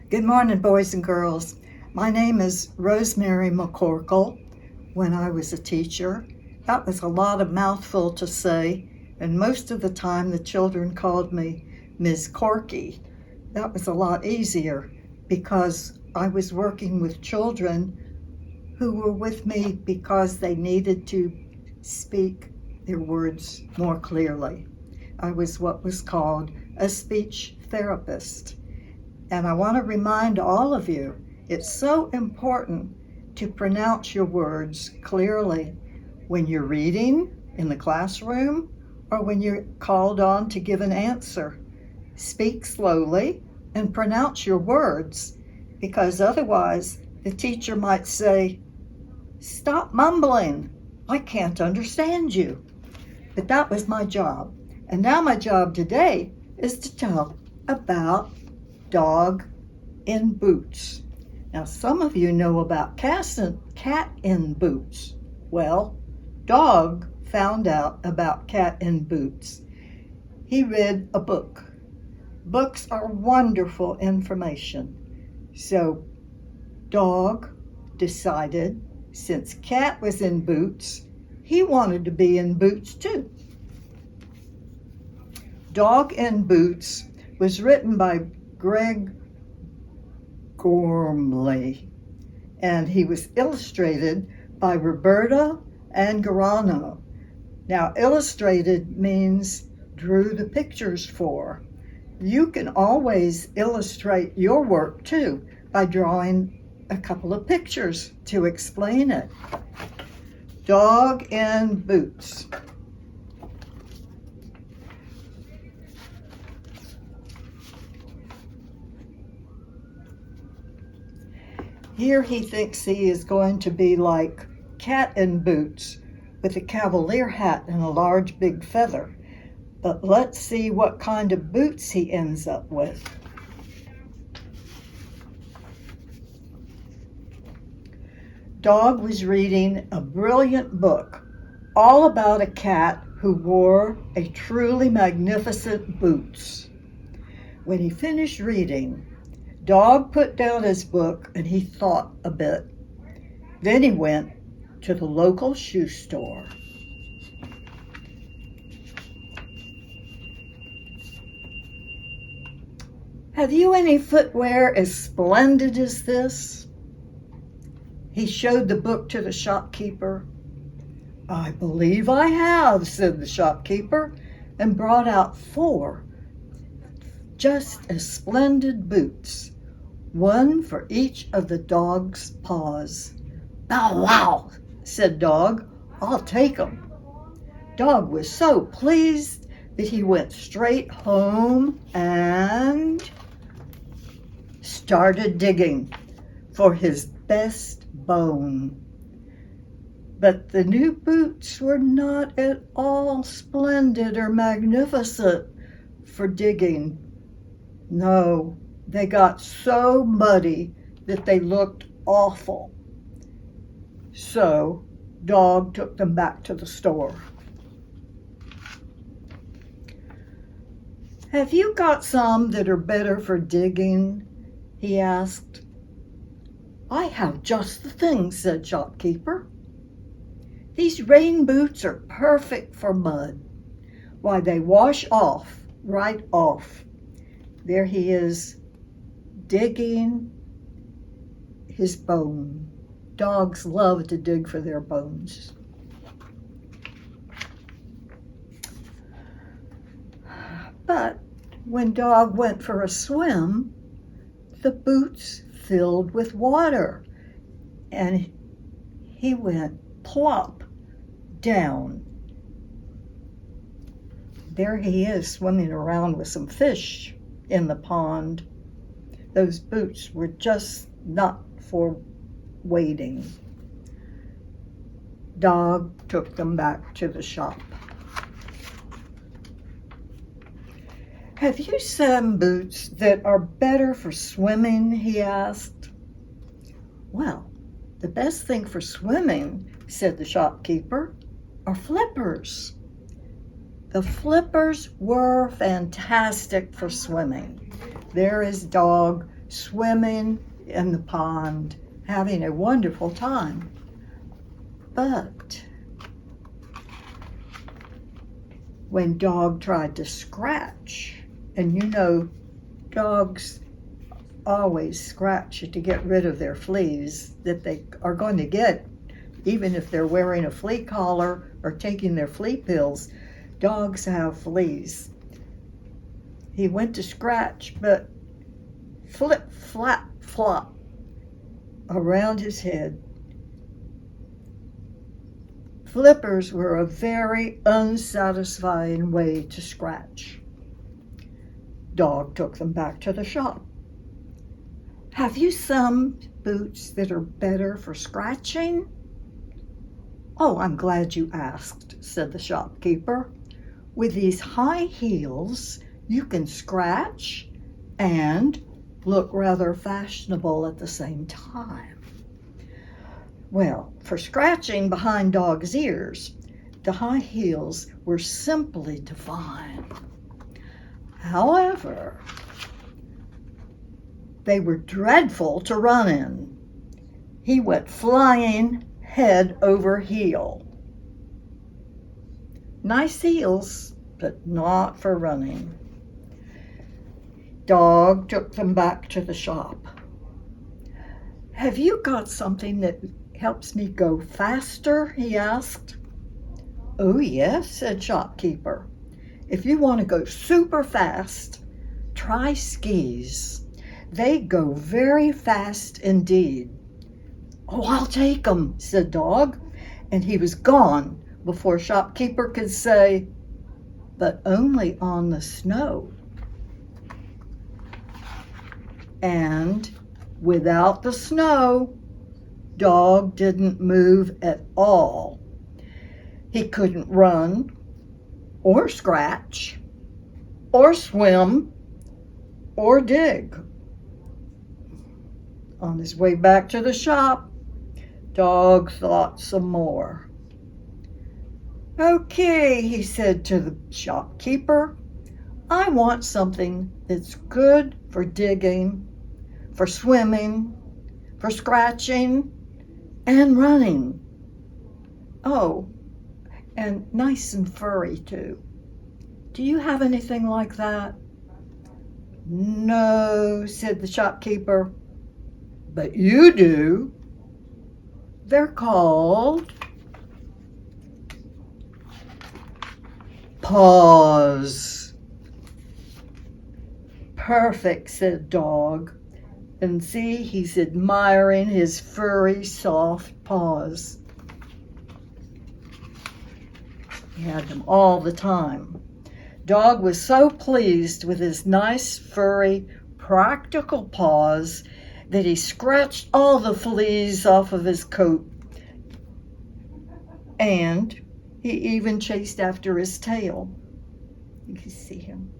Good morning, boys and girls. My name is Rosemary McCorkle. When I was a teacher, that was a lot of mouthful to say, and most of the time the children called me Ms. Corky. That was a lot easier because I was working with children who were with me because they needed to speak their words more clearly. I was what was called a speech therapist. And I want to remind all of you, it's so important to pronounce your words clearly when you're reading in the classroom or when you're called on to give an answer. Speak slowly and pronounce your words, because otherwise the teacher might say, "Stop mumbling, I can't understand you." But that was my job. And now my job today is to tell about Dog in Boots. Now, some of you know about Cat in Boots. Well, Dog found out about Cat in Boots. He read a book. Books are wonderful information. So Dog decided, since Cat was in boots, he wanted to be in boots too. Dog in Boots was written by Greg Gormley, and he was illustrated by Roberta Angarano. Now, illustrated means drew the pictures for. You can always illustrate your work too by drawing a couple of pictures to explain it. Dog in Boots. Here he thinks he is going to be like Cat in Boots with a cavalier hat and a large big feather. But let's see what kind of boots he ends up with. Dog was reading a brilliant book all about a cat who wore a truly magnificent boots. When he finished reading, Dog put down his book and he thought a bit. Then he went to the local shoe store. Have you any footwear as splendid as this? He showed the book to the shopkeeper. "I believe I have," said the shopkeeper, and brought out 4 just as splendid boots, one for each of the dog's paws. "Bow wow," said Dog, "I'll take 'em." Dog was so pleased that he went straight home and started digging for his best bone. But the new boots were not at all splendid or magnificent for digging. No, they got so muddy that they looked awful. So Dog took them back to the store. "Have you got some that are better for digging?" he asked. "I have just the thing," said shopkeeper. "These rain boots are perfect for mud. Why, they wash off, right off." There he is, digging his bone. Dogs love to dig for their bones. But when Dog went for a swim, the boots filled with water, and he went plop down. There he is, swimming around with some fish in the pond. Those boots were just not for wading. Dog took them back to the shop. "Have you some boots that are better for swimming?" he asked. "Well, the best thing for swimming," said the shopkeeper, "are flippers." The flippers were fantastic for swimming. There is Dog swimming in the pond, having a wonderful time. But when Dog tried to scratch, and you know dogs always scratch to get rid of their fleas that they are going to get, even if they're wearing a flea collar or taking their flea pills. Dogs have fleas. He went to scratch, but flip, flap, flop around his head. Flippers were a very unsatisfying way to scratch. Dog took them back to the shop. Have you some boots that are better for scratching? Oh, I'm glad you asked, said the shopkeeper. With these high heels, you can scratch and look rather fashionable at the same time. Well, for scratching behind Dog's ears, the high heels were simply divine. However, they were dreadful to run in. He went flying head over heel. Nice heels, but not for running. Dog took them back to the shop. Have you got something that helps me go faster? He asked. Oh, yes, said shopkeeper. If you want to go super fast, try skis. They go very fast indeed. Oh, I'll take 'em, said Dog, and he was gone before shopkeeper could say, but only on the snow. And without the snow, Dog didn't move at all. He couldn't run, or scratch, or swim, or dig. On his way back to the shop, Dog thought some more. Okay, he said to the shopkeeper, I want something that's good for digging, for swimming, for scratching, and running. Oh, and nice and furry too. Do you have anything like that? No, said the shopkeeper, but you do. They're called paws. Perfect, said Dog. And see, he's admiring his furry, soft paws. He had them all the time. Dog was so pleased with his nice, furry, practical paws that he scratched all the fleas off of his coat. And he even chased after his tail. You can see him.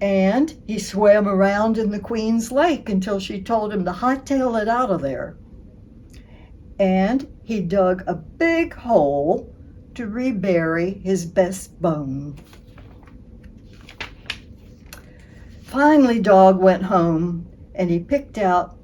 And he swam around in the Queen's Lake until she told him to hightail it out of there. And he dug a big hole to rebury his best bone. Finally, Dog went home and he picked out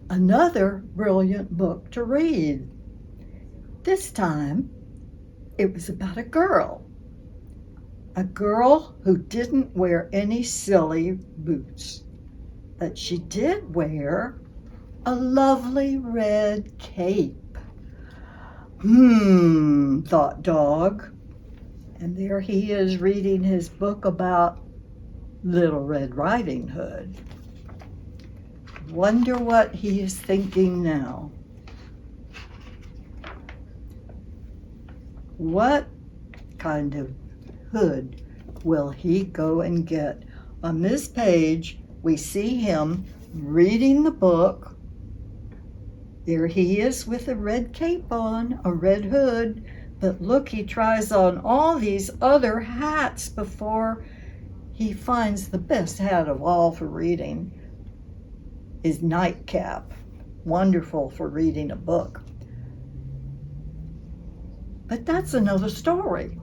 another brilliant book to read. This time, it was about a girl who didn't wear any silly boots, but she did wear a lovely red cape. Thought Dog, and there he is reading his book about Little Red Riding Hood. Wonder what he is thinking now. What kind of hood will he go and get? On this page, we see him reading the book. There he is with a red cape on, a red hood, but look, he tries on all these other hats before he finds the best hat of all for reading, his nightcap. Wonderful for reading a book. But that's another story.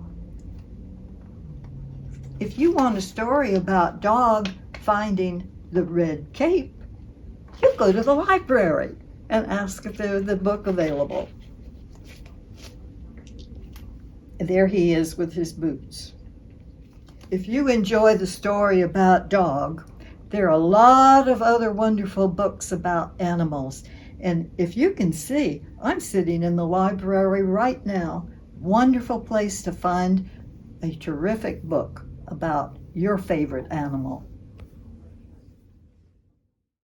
If you want a story about Dog finding the red cape, he'll go to the library and ask if there's the book available. And there he is with his boots. If you enjoy the story about dog, there are a lot of other wonderful books about animals. And if you can see, I'm sitting in the library right now. Wonderful place to find a terrific book about your favorite animal.